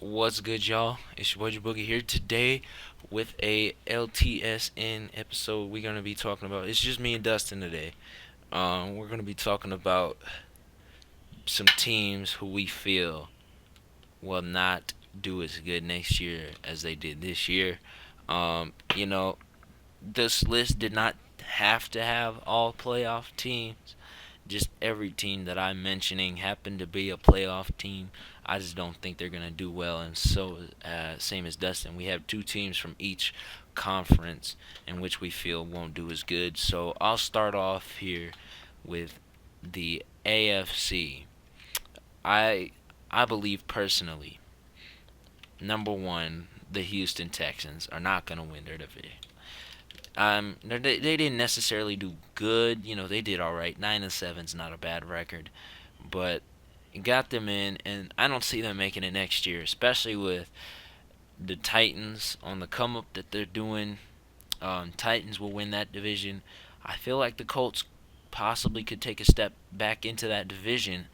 What's good, y'all? It's your boy Boogie here today with a LTSN episode. We're gonna be talking about. It's just me and Dustin today. We're gonna be talking about some teams who we feel will not do as good next year as they did this year. You know, this list did not have to have all playoff teams. Just every team that I'm mentioning happened to be a playoff team. I just don't think they're gonna do well. And so, same as Dustin, we have two teams from each conference in which we feel won't do as good. So I'll start off here with the AFC. I I believe personally, number one, the Houston Texans are not gonna win their division. They didn't necessarily do good. They did all right. 9-7's not a bad record, but it got them in, and I don't see them making it next year, especially with the Titans on the come up that they're doing. Titans will win that division. I feel like the Colts possibly could take a step back into that division,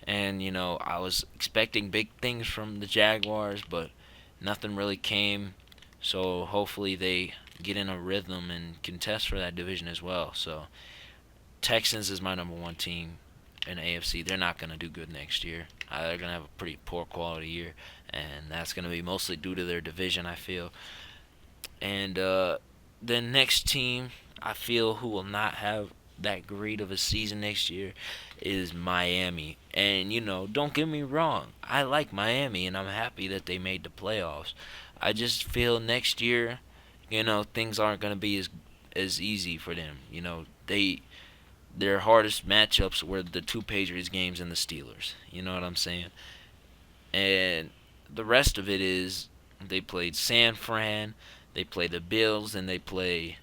and I was expecting big things from the Jaguars, but nothing really came. So hopefully they get in a rhythm and contest for that division as well. So Texans is my number one team in the AFC. They're not going to do good next year. They're going to have a pretty poor quality year, and that's going to be mostly due to their division, I feel. And the next team I feel who will not have that great of a season next year is Miami. And don't get me wrong, I like Miami and I'm happy that they made the playoffs. I just feel next year, things aren't going to be as easy for them. Their hardest matchups were the two Patriots games and the Steelers. You know what I'm saying? And the rest of it is they played San Fran, they play the Bills, and they play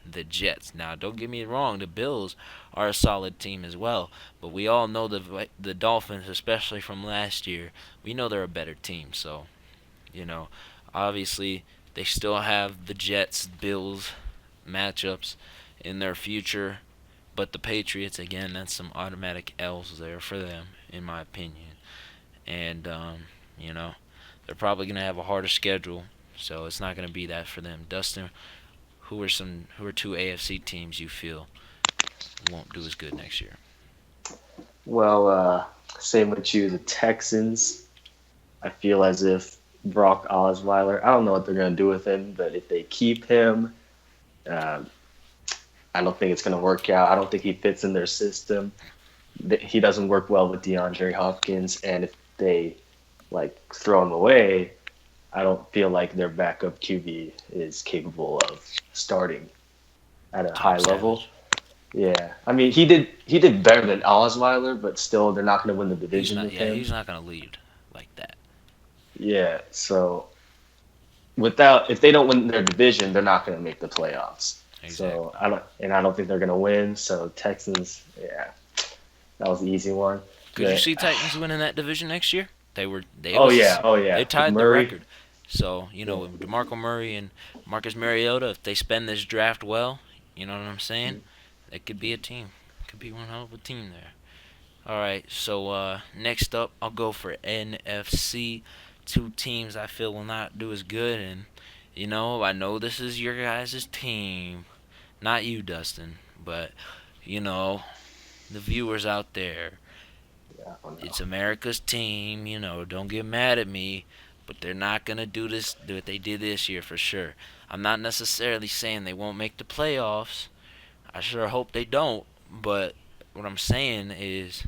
the Jets. Now, don't get me wrong, the Bills are a solid team as well, but we all know the Dolphins, especially from last year, we know they're a better team. So, you know, obviously they still have the Jets Bills matchups in their future, but the Patriots, again, that's some automatic L's there for them, in my opinion. And you know, they're probably gonna have a harder schedule, so it's not gonna be that for them. Dustin, who are two AFC teams you feel won't do as good next year? Well, same with you. The Texans, I feel as if Brock Osweiler, I don't know what they're going to do with him, but if they keep him, uh, I don't think it's going to work out. I don't think he fits in their system. He doesn't work well with DeAndre Hopkins, and if they throw him away, I don't feel like their backup QB is capable of starting at a Tom high level. Savage. Yeah, I mean he did better than Osweiler, but still they're not going to win the He's division not. with Yeah, him. he's not gonna lead like that. Yeah, so without if they don't win their division, they're not going to make the playoffs. So Exactly. I don't think they're going to win. So Texans, yeah, that was the easy one. Could you But see Titans winning that division next year? They were. They oh yeah, was. oh They yeah, with tied the Murray, record. So yeah, with Demarco Murray and Marcus Mariota, if they spend this draft well, you know what I'm saying? That could be a team. Could be one hell of a team there. All right. So next up, I'll go for NFC. Two teams I feel will not do as good, and I know this is your guys' team, not you, Dustin, but you know the viewers out there. yeah, oh no. It's America's team. Don't get mad at me, but they're not gonna do what they did this year for sure. I'm not necessarily saying they won't make the playoffs. I sure hope they don't. But what I'm saying is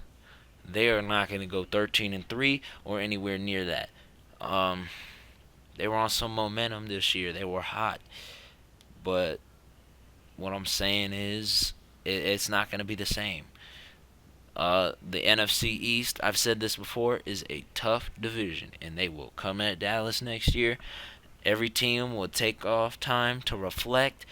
they are not gonna go 13-3 or anywhere near that. Um, they were on some momentum this year. They were hot, but what I'm saying is it's not gonna be the same. The NFC East, I've said this before, is a tough division, and they will come at Dallas next year. Every team will take off time to reflect,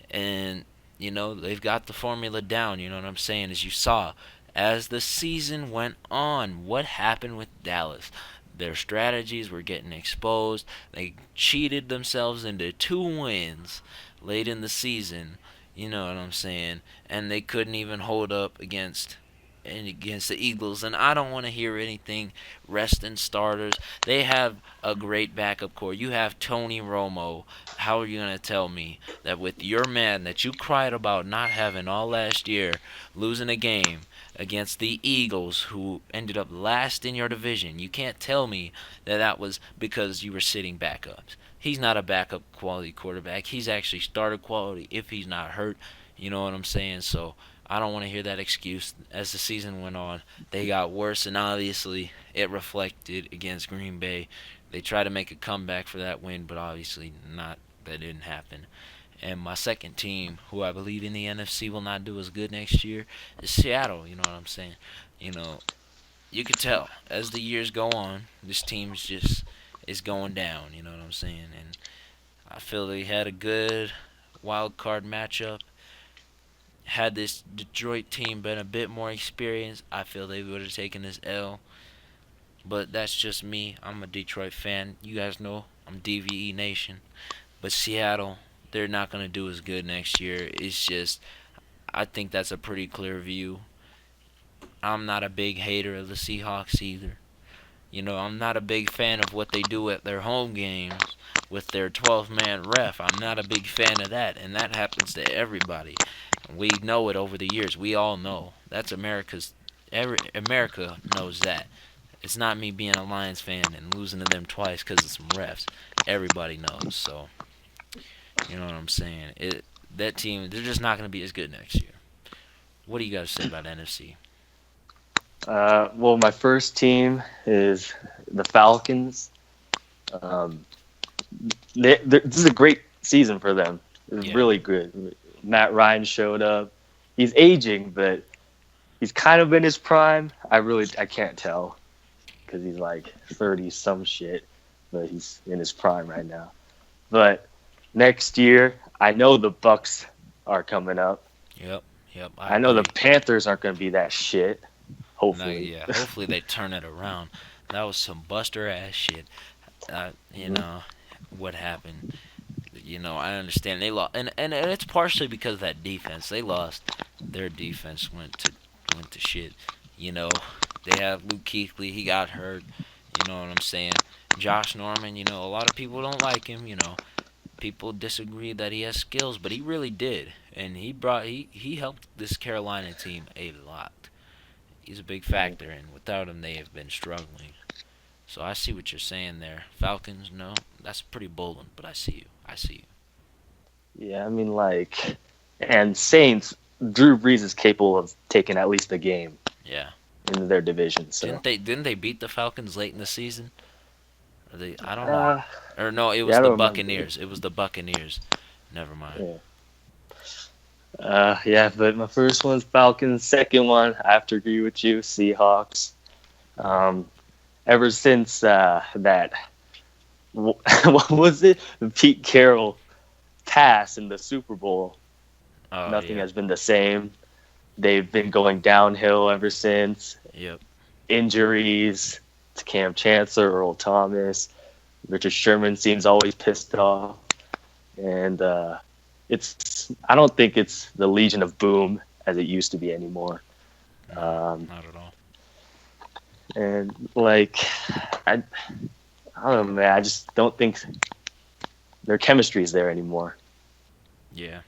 and they've got the formula down. You know what I'm saying? As you saw, as the season went on, what happened with Dallas? Their strategies were getting exposed. They cheated themselves into 2 wins late in the season. You know what I'm saying? And they couldn't even hold up against and against the Eagles, and I don't want to hear anything resting starters. They have a great backup core. You have Tony Romo. How are you gonna tell me that with your man that you cried about not having all last year, losing a game against the Eagles, who ended up last in your division, you can't tell me that that was because you were sitting backups. He's not a backup quality quarterback. He's actually starter quality if he's not hurt. You know what I'm saying? So I don't want to hear that excuse. As the season went on, they got worse, and obviously it reflected against Green Bay. They tried to make a comeback for that win, but obviously not. That didn't happen. And my second team, who I believe in the NFC will not do as good next year, is Seattle. You know what I'm saying? You know, you could tell as the years go on, this team's just is going down. You know what I'm saying? And I feel they had a good wild card matchup. Had this Detroit team been a bit more experienced, I feel they would have taken this L. But that's just me. I'm a Detroit fan. You guys know I'm DVE Nation. But Seattle, they're not going to do as good next year. It's just, I think that's a pretty clear view. I'm not a big hater of the Seahawks either. You know, I'm not a big fan of what they do at their home games with their 12-man ref. I'm not a big fan of that, and that happens to everybody. We know it over the years. We all know. That's America's America knows that. It's not me being a Lions fan and losing to them twice because of some refs. Everybody knows. So, you know what I'm saying? That team, they're just not going to be as good next year. What do you got to say about NFC? Well, my first team is the Falcons. Um, this is a great season for them. It's Yeah. really good. Matt Ryan showed up. He's aging, but he's kind of in his prime. I can't tell because he's like 30 some shit, but he's in his prime right now. But next year, I know the Bucks are coming up. Yep. Yep. I I know the agree. Panthers aren't going to be that shit. Now, Hopefully. yeah. Hopefully they turn it around. That was some buster ass shit. You Mhm. know what happened. You know, I understand they lost, and it's partially because of that defense. They lost. Their defense went to shit. You know, they have Luke Kuechly. He got hurt. You know what I'm saying? Josh Norman. You know, a lot of people don't like him. You know, people disagree that he has skills, but he really did, and he helped this Carolina team a lot. He's a big factor, and without him, they have been struggling. So I see what you're saying there. Falcons, no, that's pretty bold one, but I see you. I see you. Yeah, I mean, like, and Saints, Drew Brees is capable of taking at least a game Yeah. in their division. So, Didn't they beat the Falcons late in the season? Or I don't know. uh, Or no, it yeah, was I the don't remember. Buccaneers. It was the Buccaneers. Never mind. Yeah. Yeah, but my first one's Falcons. Second one, I have to agree with you, Seahawks. Um, ever since that, what was it? The Pete Carroll pass in the Super Bowl, Oh nothing yeah. has been the same. They've been going downhill ever since. Yep. Injuries to Cam Chancellor, Earl Thomas. Richard Sherman seems always pissed off. And I don't think it's the Legion of Boom as it used to be anymore. No, Um, not at all. and like, I, I don't know, man. I just don't think their chemistry is there anymore. Yeah.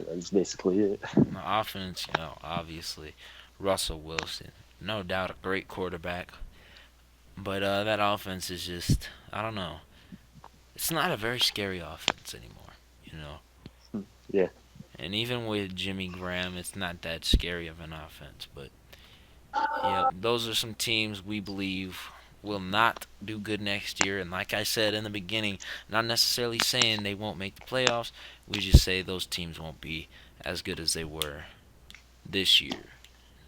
That's basically it. The offense, you know, obviously, Russell Wilson, no doubt a great quarterback, but that offense is just, I don't know. It's not a very scary offense anymore. You know. Yeah. And even with Jimmy Graham, it's not that scary of an offense. But yeah, those are some teams we believe will not do good next year. And like I said in the beginning, not necessarily saying they won't make the playoffs. We just say those teams won't be as good as they were this year,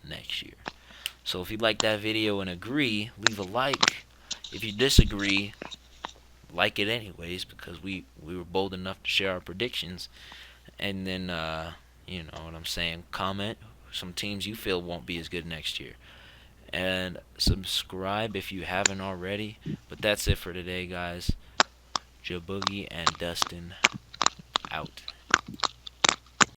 next year. So if you like that video and agree, leave a like. If you disagree, like it anyways because we were bold enough to share our predictions. And then you know what I'm saying, comment some teams you feel won't be as good next year, and subscribe if you haven't already. But that's it for today, guys. Joe Boogie and Dustin out.